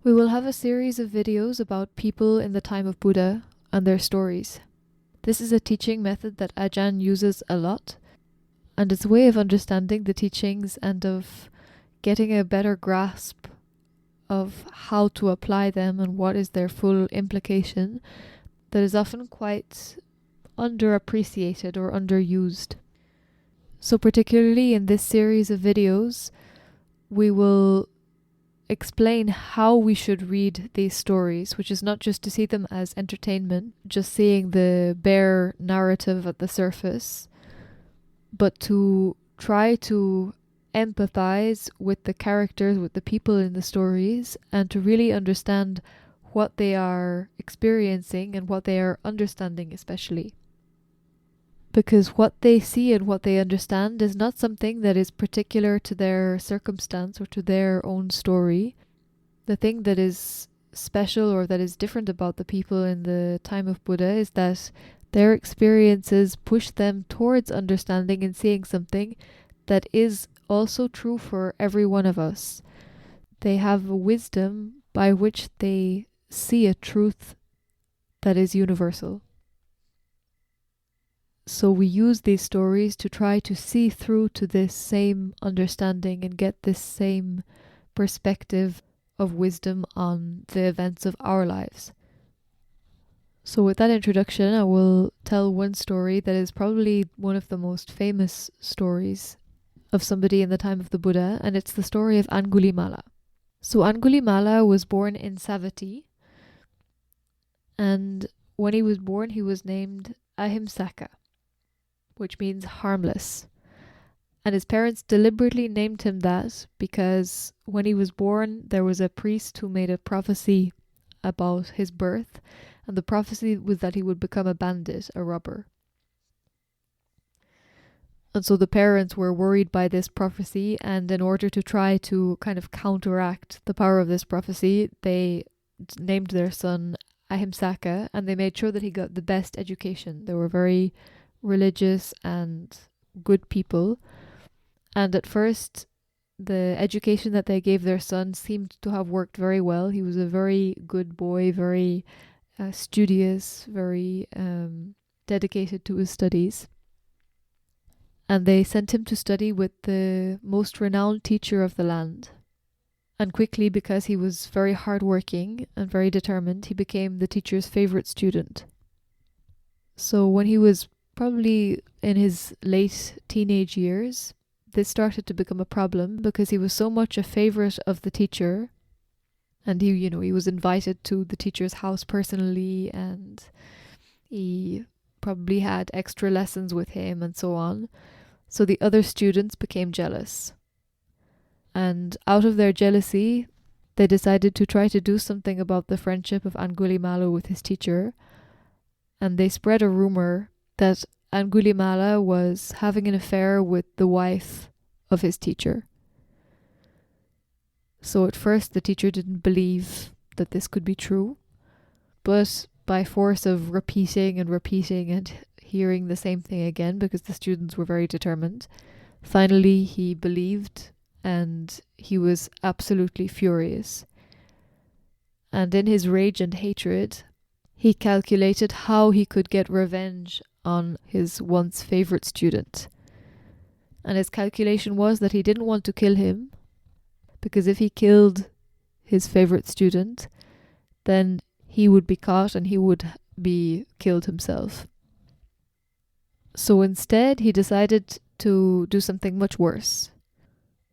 We will have a series of videos about people in the time of Buddha and their stories. This is a teaching method that Ajahn uses a lot, and it's a way of understanding the teachings and of getting a better grasp of how to apply them and what is their full implication that is often quite underappreciated or underused. So particularly in this series of videos, we will explain how we should read these stories, which is not just to see them as entertainment, just seeing the bare narrative at the surface, but to try to empathize with the characters, with the people in the stories, and to really understand what they are experiencing and what they are understanding, especially. Because what they see and what they understand is not something that is particular to their circumstance or to their own story. The thing that is special or that is different about the people in the time of Buddha is that their experiences push them towards understanding and seeing something that is also true for every one of us. They have a wisdom by which they see a truth that is universal. So we use these stories to try to see through to this same understanding and get this same perspective of wisdom on the events of our lives. So with that introduction, I will tell one story that is probably one of the most famous stories of somebody in the time of the Buddha, and it's the story of Angulimala. So Angulimala was born in Savatthi, and when he was born, he was named Ahimsaka, which means harmless. And his parents deliberately named him that because when he was born, there was a priest who made a prophecy about his birth, and the prophecy was that he would become a bandit, a robber. And so the parents were worried by this prophecy, and in order to try to kind of counteract the power of this prophecy, they named their son Ahimsaka, and they made sure that he got the best education. They were very religious and good people. And at first, the education that they gave their son seemed to have worked very well. He was a very good boy, very studious, very dedicated to his studies. And they sent him to study with the most renowned teacher of the land. And quickly, because he was very hardworking and very determined, he became the teacher's favorite student. So when he was probably in his late teenage years, this started to become a problem because he was so much a favorite of the teacher, and he was invited to the teacher's house personally, and he probably had extra lessons with him and so on. So the other students became jealous. And out of their jealousy, they decided to try to do something about the friendship of Angulimala with his teacher. And they spread a rumor that Angulimala was having an affair with the wife of his teacher. So at first the teacher didn't believe that this could be true, but by force of repeating and hearing the same thing again, because the students were very determined, finally he believed, and he was absolutely furious. And in his rage and hatred, he calculated how he could get revenge on his once favorite student. And his calculation was that he didn't want to kill him, because if he killed his favorite student, then he would be caught and he would be killed himself. So instead, he decided to do something much worse.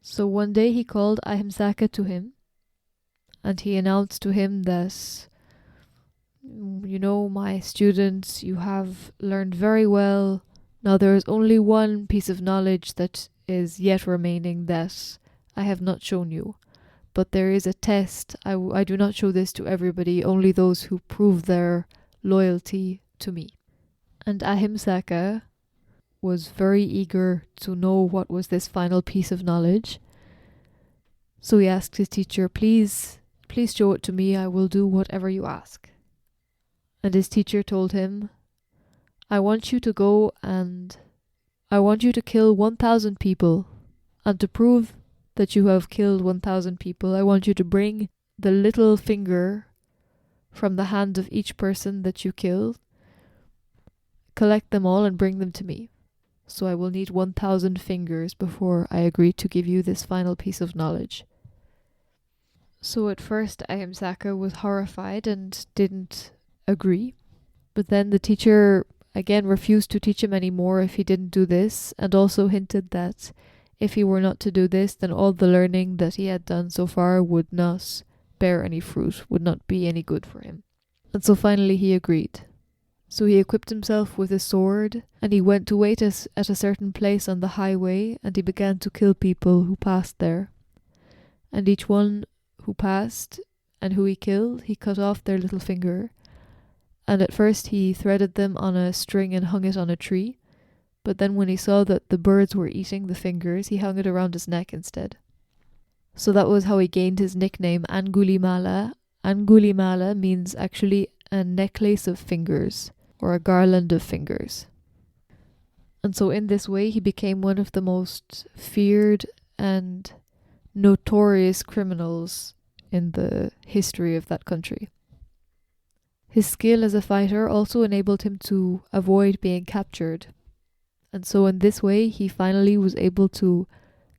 So one day he called Ahimsaka to him, and he announced to him that, my students, you have learned very well. Now there is only one piece of knowledge that is yet remaining that I have not shown you. But there is a test. I do not show this to everybody, only those who prove their loyalty to me. And Ahimsaka was very eager to know what was this final piece of knowledge. So he asked his teacher, please show it to me. I will do whatever you ask. And his teacher told him, I want you to go and I want you to kill 1,000 people. And to prove that you have killed 1,000 people, I want you to bring the little finger from the hand of each person that you kill, collect them all and bring them to me. So I will need 1,000 fingers before I agree to give you this final piece of knowledge. So at first Ahimsaka was horrified and didn't agree. But then the teacher again refused to teach him anymore if he didn't do this, and also hinted that if he were not to do this, then all the learning that he had done so far would not bear any fruit, would not be any good for him. And so finally he agreed. So he equipped himself with a sword, and he went to wait at a certain place on the highway, and he began to kill people who passed there. And each one who passed and who he killed, he cut off their little finger. And at first he threaded them on a string and hung it on a tree, but then when he saw that the birds were eating the fingers, he hung it around his neck instead. So that was how he gained his nickname Angulimala. Angulimala means actually a necklace of fingers, or a garland of fingers. And so in this way he became one of the most feared and notorious criminals in the history of that country. His skill as a fighter also enabled him to avoid being captured. And so in this way he finally was able to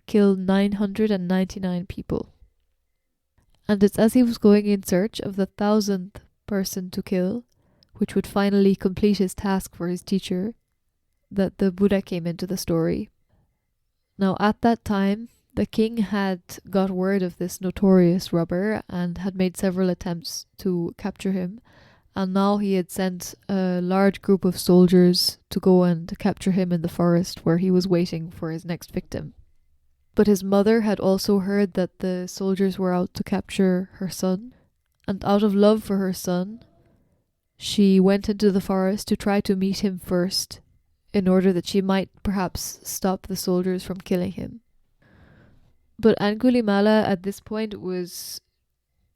kill 999 people. And it's as he was going in search of the 1,000th person to kill, which would finally complete his task for his teacher, that the Buddha came into the story. Now at that time, the king had got word of this notorious robber and had made several attempts to capture him, and now he had sent a large group of soldiers to go and capture him in the forest where he was waiting for his next victim. But his mother had also heard that the soldiers were out to capture her son, and out of love for her son, she went into the forest to try to meet him first, in order that she might perhaps stop the soldiers from killing him. But Angulimala at this point was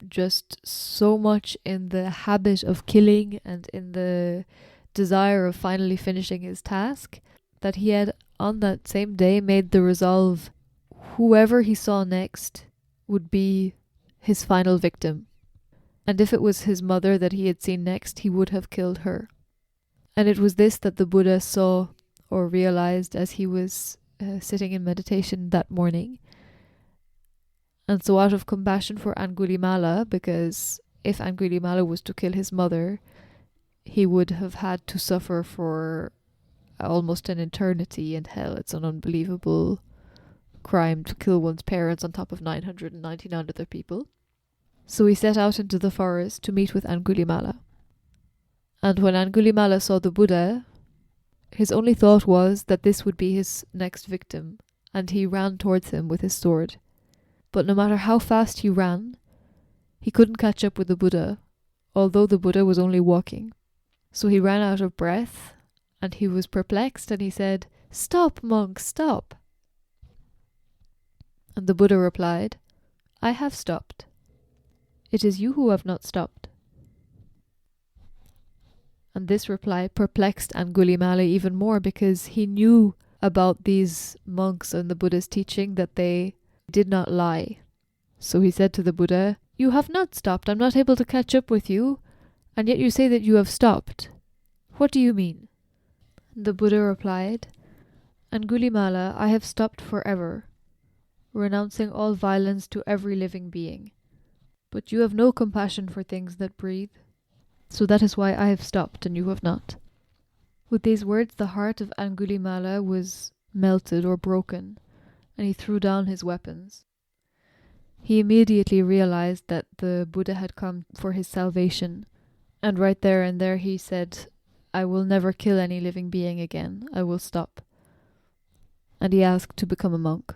just so much in the habit of killing and in the desire of finally finishing his task that he had on that same day made the resolve whoever he saw next would be his final victim. And if it was his mother that he had seen next, he would have killed her. And it was this that the Buddha saw or realized as he was sitting in meditation that morning. And so out of compassion for Angulimala, because if Angulimala was to kill his mother, he would have had to suffer for almost an eternity in hell. It's an unbelievable crime to kill one's parents on top of 999 other people. So he set out into the forest to meet with Angulimala. And when Angulimala saw the Buddha, his only thought was that this would be his next victim, and he ran towards him with his sword. But no matter how fast he ran, he couldn't catch up with the Buddha, although the Buddha was only walking. So he ran out of breath, and he was perplexed, and he said, "Stop, monk, stop." And the Buddha replied, "I have stopped. It is you who have not stopped." And this reply perplexed Angulimala even more, because he knew about these monks and the Buddha's teaching that they did not lie. So he said to the Buddha, "You have not stopped. I'm not able to catch up with you, and yet you say that you have stopped. What do you mean?" The Buddha replied, "Angulimala, I have stopped forever, renouncing all violence to every living being. But you have no compassion for things that breathe, so that is why I have stopped and you have not." With these words, the heart of Angulimala was melted or broken, and he threw down his weapons. He immediately realized that the Buddha had come for his salvation, and right there and there he said, "I will never kill any living being again. I will stop." And he asked to become a monk.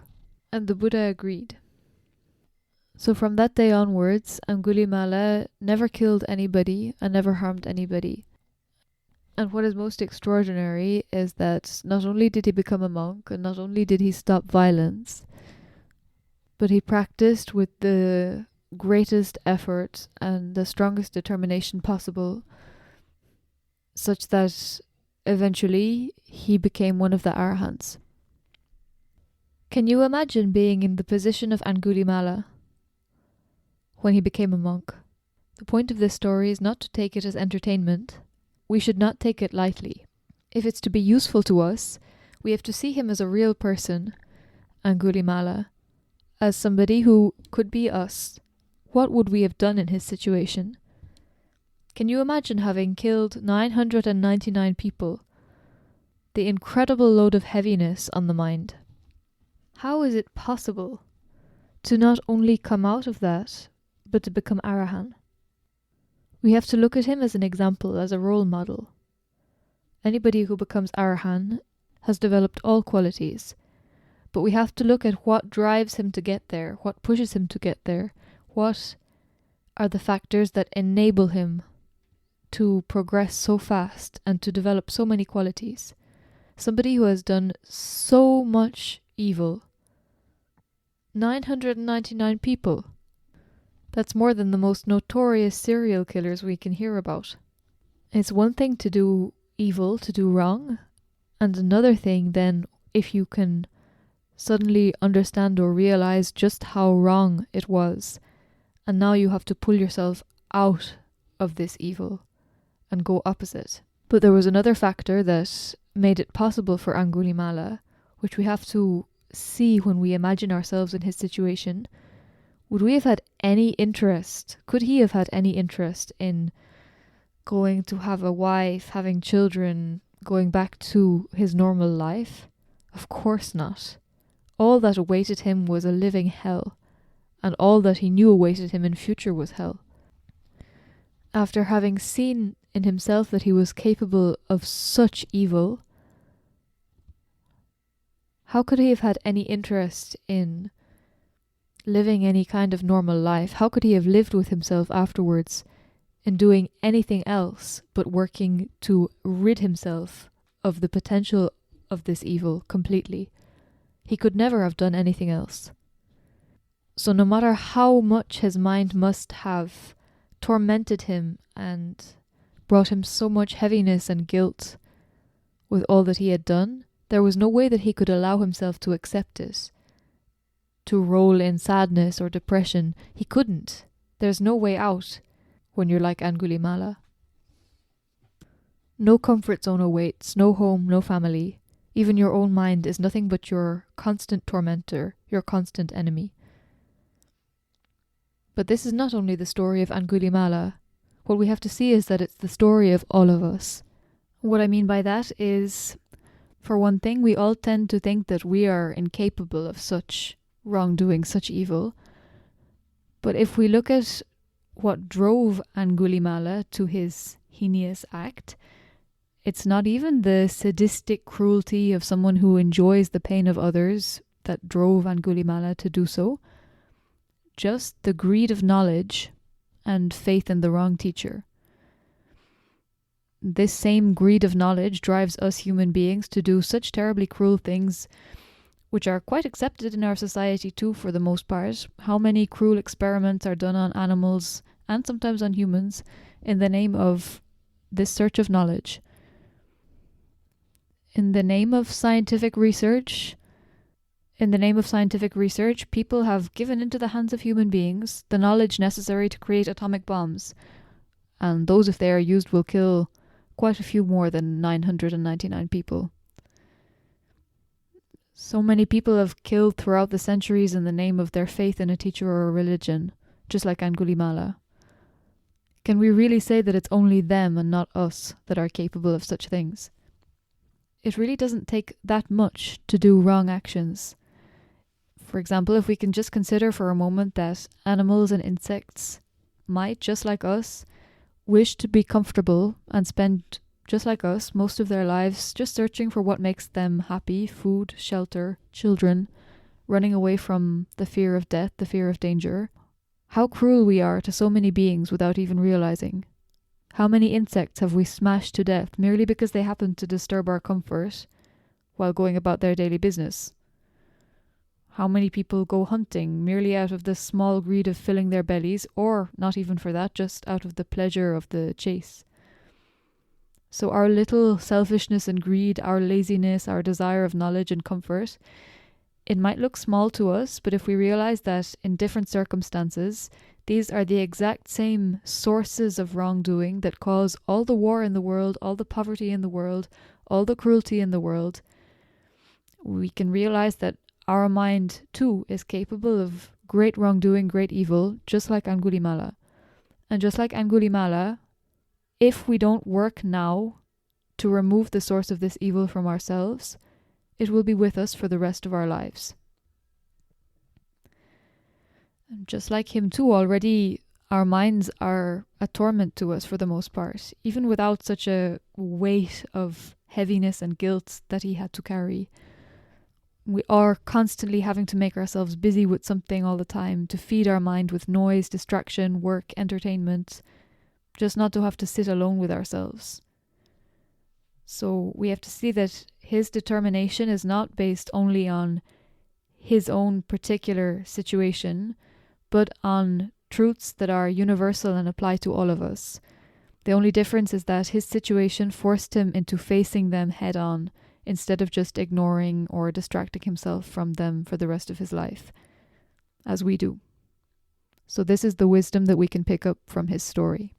And the Buddha agreed. So from that day onwards, Angulimala never killed anybody and never harmed anybody. And what is most extraordinary is that not only did he become a monk, and not only did he stop violence, but he practiced with the greatest effort and the strongest determination possible, such that eventually he became one of the Arhants. Can you imagine being in the position of Angulimala? when he became a monk. The point of this story is not to take it as entertainment. We should not take it lightly. If it's to be useful to us, we have to see him as a real person, Angulimala, as somebody who could be us. What would we have done in his situation? Can you imagine having killed 999 people? The incredible load of heaviness on the mind. How is it possible to not only come out of that, but to become Arahan? We have to look at him as an example, as a role model. Anybody who becomes Arahan has developed all qualities, but we have to look at what drives him to get there, what pushes him to get there, what are the factors that enable him to progress so fast and to develop so many qualities. Somebody who has done so much evil. 999 people. That's more than the most notorious serial killers we can hear about. It's one thing to do evil, to do wrong, and another thing then if you can suddenly understand or realize just how wrong it was, and now you have to pull yourself out of this evil and go opposite. But there was another factor that made it possible for Angulimala, which we have to see when we imagine ourselves in his situation. Would we have had any interest, could he have had any interest in going to have a wife, having children, going back to his normal life? Of course not. All that awaited him was a living hell, and all that he knew awaited him in future was hell. After having seen in himself that he was capable of such evil, how could he have had any interest in living any kind of normal life? How could he have lived with himself afterwards in doing anything else but working to rid himself of the potential of this evil completely? He could never have done anything else. So no matter how much his mind must have tormented him and brought him so much heaviness and guilt with all that he had done, there was no way that he could allow himself to accept it, to roll in sadness or depression. He couldn't. There's no way out when you're like Angulimala. No comfort zone awaits, no home, no family. Even your own mind is nothing but your constant tormentor, your constant enemy. But this is not only the story of Angulimala. What we have to see is that it's the story of all of us. What I mean by that is, for one thing, we all tend to think that we are incapable of such wrongdoing, such evil. But if we look at what drove Angulimala to his heinous act, it's not even the sadistic cruelty of someone who enjoys the pain of others that drove Angulimala to do so. Just the greed of knowledge and faith in the wrong teacher. This same greed of knowledge drives us human beings to do such terribly cruel things, which are quite accepted in our society too, for the most part. How many cruel experiments are done on animals and sometimes on humans in the name of this search of knowledge? In the name of scientific research, people have given into the hands of human beings the knowledge necessary to create atomic bombs, and those, if they are used, will kill quite a few more than 999 people. So many people have killed throughout the centuries in the name of their faith in a teacher or a religion, just like Angulimala. Can we really say that it's only them and not us that are capable of such things? It really doesn't take that much to do wrong actions. For example, if we can just consider for a moment that animals and insects might, just like us, wish to be comfortable and spend, just like us, most of their lives just searching for what makes them happy: food, shelter, children, running away from the fear of death, the fear of danger. How cruel we are to so many beings without even realizing. How many insects have we smashed to death merely because they happen to disturb our comfort while going about their daily business? How many people go hunting merely out of the small greed of filling their bellies, or not even for that, just out of the pleasure of the chase? So our little selfishness and greed, our laziness, our desire of knowledge and comfort, it might look small to us, but if we realize that in different circumstances, These are the exact same sources of wrongdoing that cause all the war in the world, all the poverty in the world, all the cruelty in the world. We can realize that our mind too is capable of great wrongdoing, great evil, just like Angulimala. And just like Angulimala, if we don't work now to remove the source of this evil from ourselves, it will be with us for the rest of our lives. And just like him too, already our minds are a torment to us for the most part, even without such a weight of heaviness and guilt that he had to carry. We are constantly having to make ourselves busy with something all the time, to feed our mind with noise, distraction, work, entertainment, just not to have to sit alone with ourselves. So we have to see that his determination is not based only on his own particular situation, but on truths that are universal and apply to all of us. The only difference is that his situation forced him into facing them head on, instead of just ignoring or distracting himself from them for the rest of his life, as we do. So this is the wisdom that we can pick up from his story.